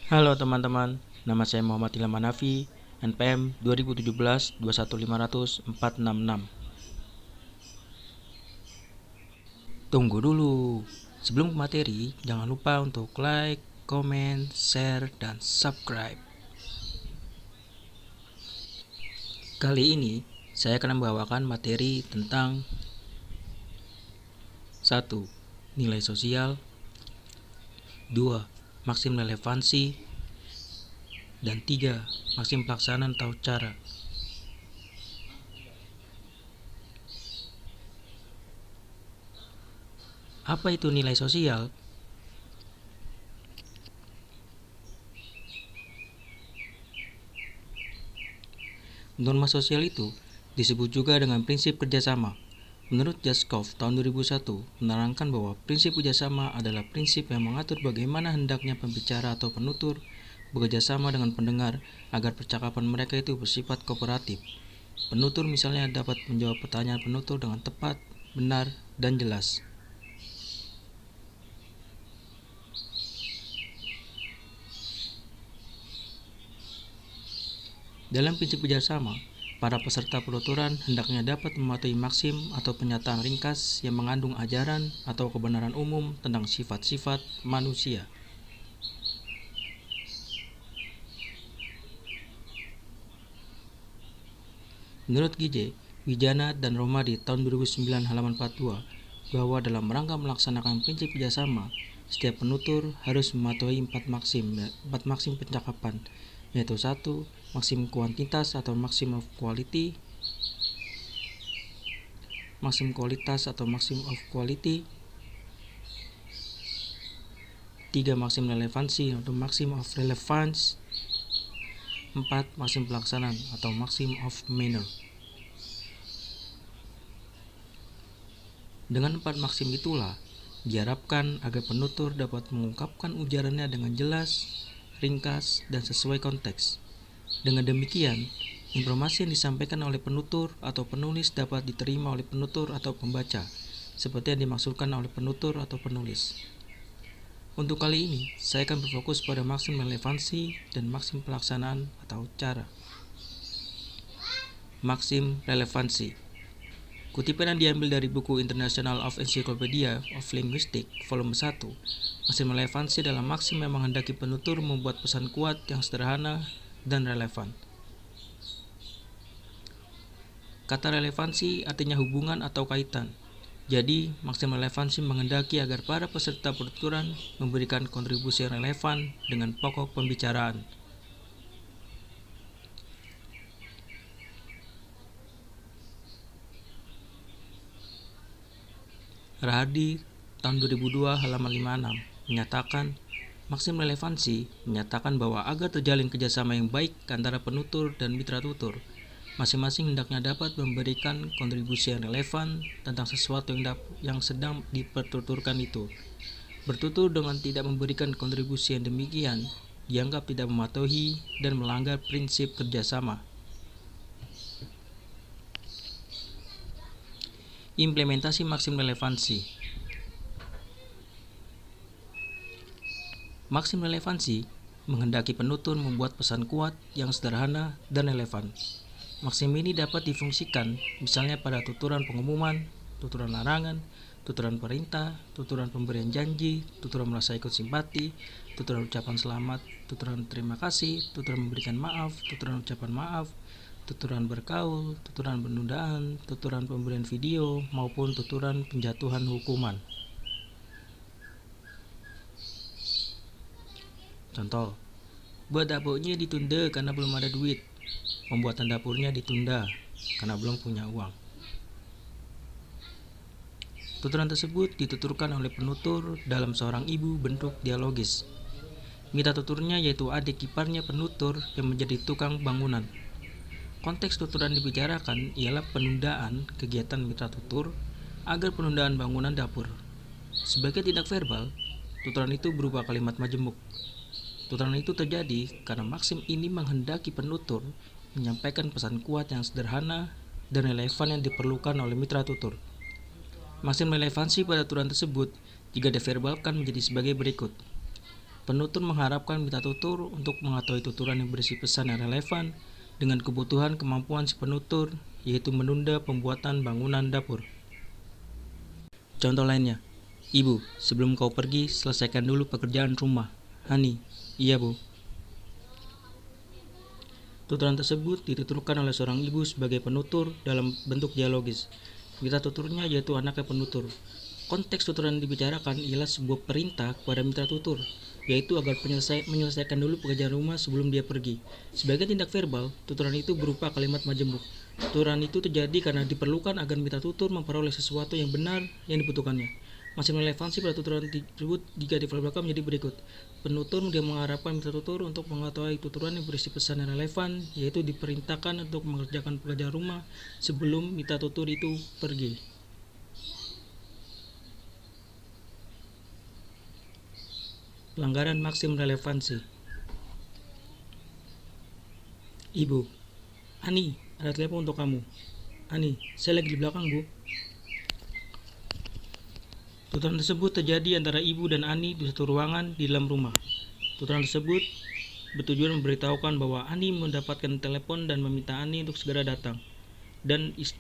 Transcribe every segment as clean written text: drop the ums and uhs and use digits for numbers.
Halo teman-teman, nama saya Muhammad Ilham Hanafi, NPM 2017 21500 466. Tunggu dulu, sebelum ke materi, jangan lupa untuk like, comment, share, dan subscribe. Kali ini, saya akan membawakan materi tentang 1. Nilai sosial, 2. Maksim relevansi, dan 3. Maksim pelaksanaan atau cara. Apa itu nilai sosial? Norma sosial itu disebut juga dengan prinsip kerjasama. Menurut Jaskov tahun 2001 menerangkan bahwa prinsip kerjasama adalah prinsip yang mengatur bagaimana hendaknya pembicara atau penutur bekerjasama dengan pendengar agar percakapan mereka itu bersifat kooperatif. Penutur misalnya dapat menjawab pertanyaan penutur dengan tepat, benar, dan jelas. Dalam prinsip kerjasama, para peserta penuturan hendaknya dapat mematuhi maksim atau pernyataan ringkas yang mengandung ajaran atau kebenaran umum tentang sifat-sifat manusia. Menurut Gije, Wijana, dan Romadi tahun 2009 halaman 42, bahwa dalam rangka melaksanakan prinsip kerjasama, setiap penutur harus mematuhi empat maksim pencakapan, yaitu 1. Maksim kuantitas atau maksim of quality, maksim kualitas atau maksim of quality, 3. Maksim relevansi atau maksim of relevance, 4. Maksim pelaksanaan atau maksim of manner. Dengan 4 maksim itulah diharapkan agar penutur dapat mengungkapkan ujarannya dengan jelas, ringkas, dan sesuai konteks. Dengan demikian, informasi yang disampaikan oleh penutur atau penulis dapat diterima oleh penutur atau pembaca, seperti yang dimaksudkan oleh penutur atau penulis. Untuk kali ini, saya akan berfokus pada maksim relevansi dan maksim pelaksanaan atau cara. Maksim relevansi. Kutipan yang diambil dari buku International of Encyclopedia of Linguistics, volume 1. Maksim relevansi adalah maksim yang menghendaki penutur membuat pesan kuat yang sederhana dan relevan. Kata relevansi artinya hubungan atau kaitan. Jadi, maksim relevansi menghendaki agar para peserta penuturan memberikan kontribusi yang relevan dengan pokok pembicaraan. Rahardi tahun 2002 halaman 56 menyatakan, maksim relevansi menyatakan bahwa agar terjalin kerjasama yang baik antara penutur dan mitra tutur, masing-masing hendaknya dapat memberikan kontribusi yang relevan tentang sesuatu yang sedang dipertuturkan itu. Bertutur dengan tidak memberikan kontribusi yang demikian dianggap tidak mematuhi dan melanggar prinsip kerjasama. Implementasi maksim relevansi. Maksim relevansi menghendaki penutur membuat pesan kuat yang sederhana dan relevan. Maksim ini dapat difungsikan misalnya pada tuturan pengumuman, tuturan larangan, tuturan perintah, tuturan pemberian janji, tuturan merasa ikut simpati, tuturan ucapan selamat, tuturan terima kasih, tuturan memberikan maaf, tuturan ucapan maaf, tuturan berkaul, tuturan penundaan, tuturan pemberian video, maupun tuturan penjatuhan hukuman. Contoh, buat dapurnya ditunda karena belum ada duit. Pembuatan dapurnya ditunda karena belum punya uang. Tuturan tersebut dituturkan oleh penutur dalam seorang ibu bentuk dialogis. Mitra tuturnya yaitu adik iparnya penutur yang menjadi tukang bangunan. Konteks tuturan dibicarakan ialah penundaan kegiatan mitra tutur agar penundaan bangunan dapur. Sebagai tindak verbal, tuturan itu berupa kalimat majemuk. Tuturan itu terjadi karena maksim ini menghendaki penutur menyampaikan pesan kuat yang sederhana dan relevan yang diperlukan oleh mitra tutur. Maksim relevansi pada tuturan tersebut jika diverbalkan menjadi sebagai berikut. Penutur mengharapkan mitra tutur untuk mengetahui tuturan yang berisi pesan yang relevan dengan kebutuhan kemampuan si penutur, yaitu menunda pembuatan bangunan dapur. Contoh lainnya, Ibu, sebelum kau pergi, selesaikan dulu pekerjaan rumah. Hani, iya Bu. Tuturan tersebut dituturkan oleh seorang ibu sebagai penutur dalam bentuk dialogis. Mitra tuturnya yaitu anaknya penutur. Konteks tuturan yang dibicarakan ialah sebuah perintah kepada mitra tutur, yaitu agar menyelesaikan dulu pekerjaan rumah sebelum dia pergi. Sebagai tindak verbal, tuturan itu berupa kalimat majemuk. Tuturan itu terjadi karena diperlukan agar mitra tutur memperoleh sesuatu yang benar yang dibutuhkannya. Masih relevansi pada tuturan tersebut jika diverbalkan menjadi berikut. Penutur dia mengharapkan mitra tutur untuk mengetahui tuturan yang berisi pesan yang relevan, yaitu diperintahkan untuk mengerjakan pekerjaan rumah sebelum mitra tutur itu pergi. Pelanggaran maksim relevansi. Ibu, Ani, ada telepon untuk kamu. Ani, saya lagi di belakang, Bu. Tuturan tersebut terjadi antara ibu dan Ani di satu ruangan di dalam rumah. Tuturan tersebut bertujuan memberitahukan bahwa Ani mendapatkan telepon dan meminta Ani untuk segera datang. Dan isi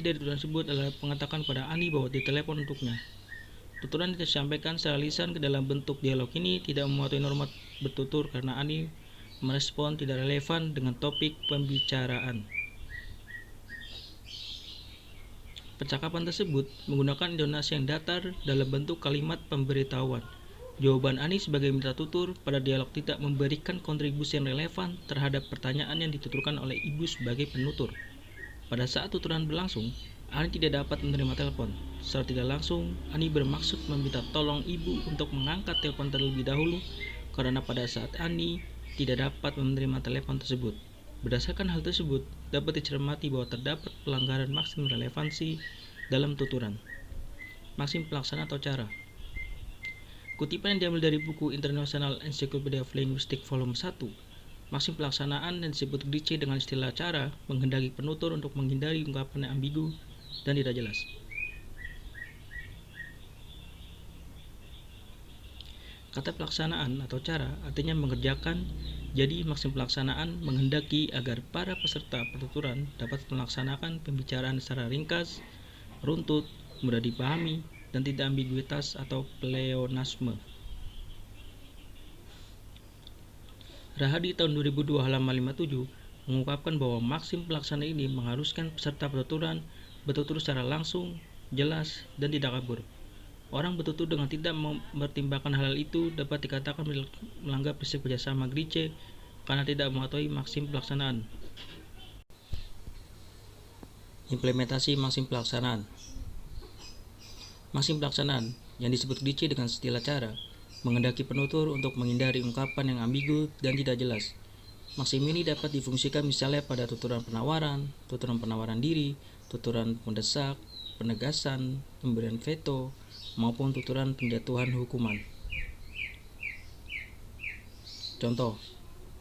dari tuturan tersebut adalah mengatakan pada Ani bahwa ditelepon untuknya. Tuturan yang disampaikan secara lisan ke dalam bentuk dialog ini tidak mematuhi norma bertutur karena Ani merespon tidak relevan dengan topik pembicaraan. Percakapan tersebut menggunakan intonasi yang datar dalam bentuk kalimat pemberitahuan. Jawaban Ani sebagai mitra tutur pada dialog tidak memberikan kontribusi yang relevan terhadap pertanyaan yang dituturkan oleh ibu sebagai penutur. Pada saat tuturan berlangsung, Ani tidak dapat menerima telepon. Secara tidak langsung, Ani bermaksud meminta tolong ibu untuk mengangkat telepon terlebih dahulu karena pada saat Ani tidak dapat menerima telepon tersebut. Berdasarkan hal tersebut, dapat dicermati bahwa terdapat pelanggaran maksim relevansi dalam tuturan. Maksim pelaksana atau cara. Kutipan yang diambil dari buku International Encyclopedia of Linguistics Volume 1. Maksim pelaksanaan yang disebut Grice dengan istilah cara menghendaki penutur untuk menghindari ungkapan yang ambigu dan tidak jelas. Kata pelaksanaan atau cara artinya mengerjakan, jadi maksim pelaksanaan menghendaki agar para peserta penuturan dapat melaksanakan pembicaraan secara ringkas, runtut, mudah dipahami, dan tidak ambiguitas atau pleonasme. Rahadi tahun 2002 halaman 57 mengungkapkan bahwa maksim pelaksanaan ini mengharuskan peserta penuturan bertutur secara langsung, jelas, dan tidak kabur. Orang bertutur dengan tidak mempertimbangkan hal itu dapat dikatakan melanggar prinsip kerjasama Grice karena tidak mematuhi maksim pelaksanaan. Implementasi maksim pelaksanaan. Maksim pelaksanaan yang disebut Grice dengan istilah cara menghendaki penutur untuk menghindari ungkapan yang ambigu dan tidak jelas. Maksim ini dapat difungsikan misalnya pada tuturan penawaran diri, tuturan mendesak, penegasan, pemberian veto, maupun tuturan penjatuhan hukuman. Contoh,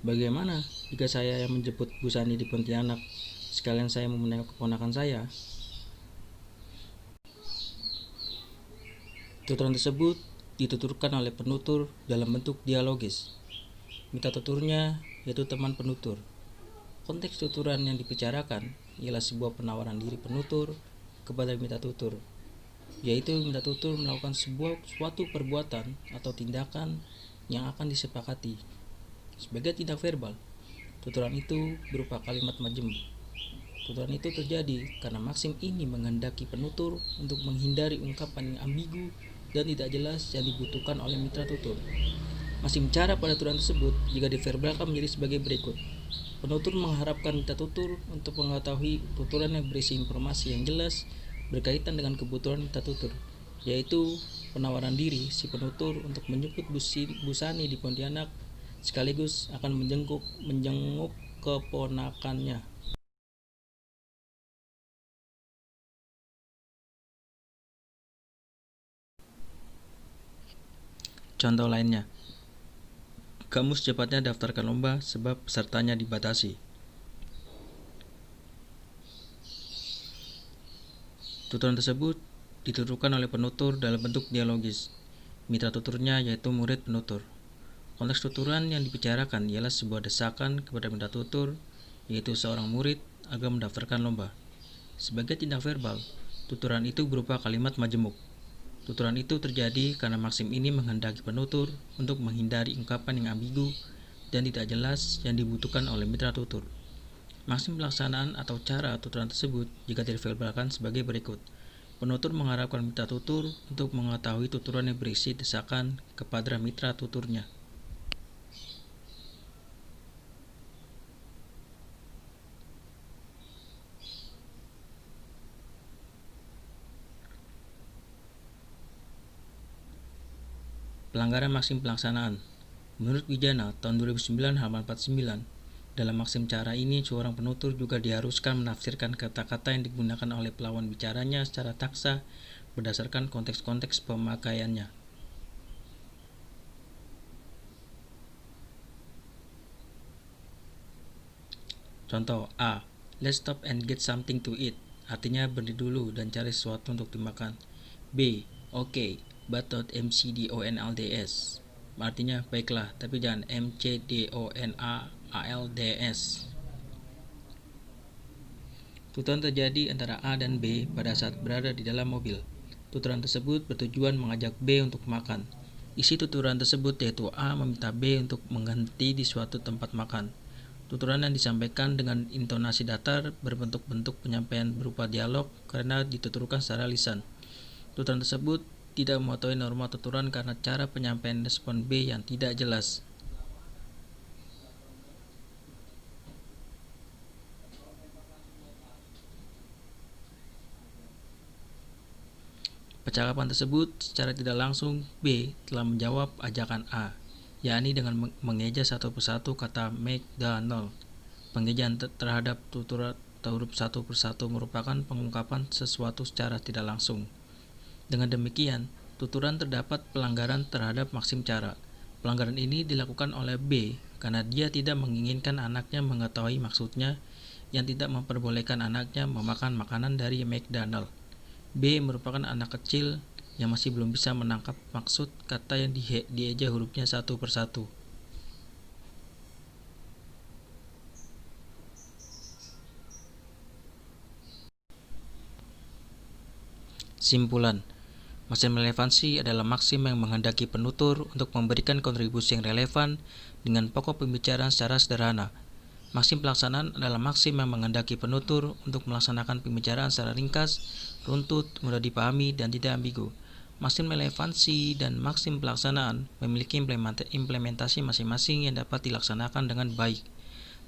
bagaimana jika saya yang menjemput Bu Sani di Pontianak, sekalian saya menengok keponakan saya? Tuturan tersebut dituturkan oleh penutur dalam bentuk dialogis. Mitra tuturnya yaitu teman penutur. Konteks tuturan yang dibicarakan ialah sebuah penawaran diri penutur kepada mitra tutur, yaitu mitra tutur melakukan suatu perbuatan atau tindakan yang akan disepakati. Sebagai tindak verbal, tuturan itu berupa kalimat majemuk. Tuturan itu terjadi karena maksim ini menghendaki penutur untuk menghindari ungkapan yang ambigu dan tidak jelas yang dibutuhkan oleh mitra tutur. Maksim cara pada tuturan tersebut jika diverbalkan menjadi sebagai berikut. Penutur mengharapkan mitra tutur untuk mengetahui tuturan yang berisi informasi yang jelas berkaitan dengan kebutuhan mitra tutur, yaitu penawaran diri si penutur untuk menjemput Bu Sani di Pontianak sekaligus akan menjenguk keponakannya. Contoh lainnya, kamu secepatnya daftarkan lomba sebab pesertanya dibatasi. Tuturan tersebut dituturkan oleh penutur dalam bentuk dialogis. Mitra tuturnya yaitu murid penutur. Konteks tuturan yang dibicarakan ialah sebuah desakan kepada minta tutur, yaitu seorang murid agar mendaftarkan lomba. Sebagai tindak verbal, tuturan itu berupa kalimat majemuk. Tuturan itu terjadi karena maksim ini menghendaki penutur untuk menghindari ungkapan yang ambigu dan tidak jelas yang dibutuhkan oleh mitra tutur. Maksim pelaksanaan atau cara tuturan tersebut jika diverbalkan sebagai berikut. Penutur mengharapkan mitra tutur untuk mengetahui tuturan yang berisi desakan kepada mitra tuturnya. Pelanggaran maksim pelaksanaan. Menurut Wijana tahun 2009 halaman 49, dalam maksim cara ini seorang penutur juga diharuskan menafsirkan kata-kata yang digunakan oleh pelawan bicaranya secara taksa berdasarkan konteks-konteks pemakaiannya. Contoh A. Let's stop and get something to eat. Artinya berhenti dulu dan cari sesuatu untuk dimakan. B. Okay, but not MCDONALDS. Artinya baiklah, tapi jangan MCDONALDS. Tuturan terjadi antara A dan B pada saat berada di dalam mobil. Tuturan tersebut bertujuan mengajak B untuk makan. Isi tuturan tersebut yaitu A meminta B untuk menghenti di suatu tempat makan. Tuturan yang disampaikan dengan intonasi datar berbentuk-bentuk penyampaian berupa dialog karena dituturkan secara lisan. Tuturan tersebut tidak mematuhi norma tuturan karena cara penyampaian respon B yang tidak jelas. Percakapan tersebut secara tidak langsung B telah menjawab ajakan A, yakni dengan mengeja satu persatu kata McDonald. Pengejaan terhadap tuturan huruf satu persatu merupakan pengungkapan sesuatu secara tidak langsung. Dengan demikian, tuturan terdapat pelanggaran terhadap maksim cara. Pelanggaran ini dilakukan oleh B karena dia tidak menginginkan anaknya mengetahui maksudnya, yang tidak memperbolehkan anaknya memakan makanan dari McDonald. B merupakan anak kecil yang masih belum bisa menangkap maksud kata yang dieja hurufnya satu persatu. Simpulan. Maksim relevansi adalah maksim yang menghendaki penutur untuk memberikan kontribusi yang relevan dengan pokok pembicaraan secara sederhana. Maksim pelaksanaan adalah maksim yang menghendaki penutur untuk melaksanakan pembicaraan secara ringkas, runtut, mudah dipahami, dan tidak ambigu. Maksim relevansi dan maksim pelaksanaan memiliki implementasi masing-masing yang dapat dilaksanakan dengan baik.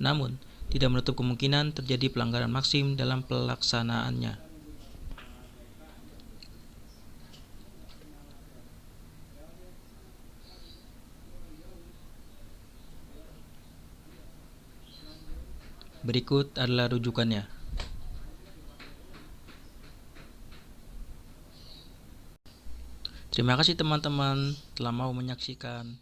Namun, tidak menutup kemungkinan terjadi pelanggaran maksim dalam pelaksanaannya. Berikut adalah rujukannya. Terima kasih teman-teman telah mau menyaksikan.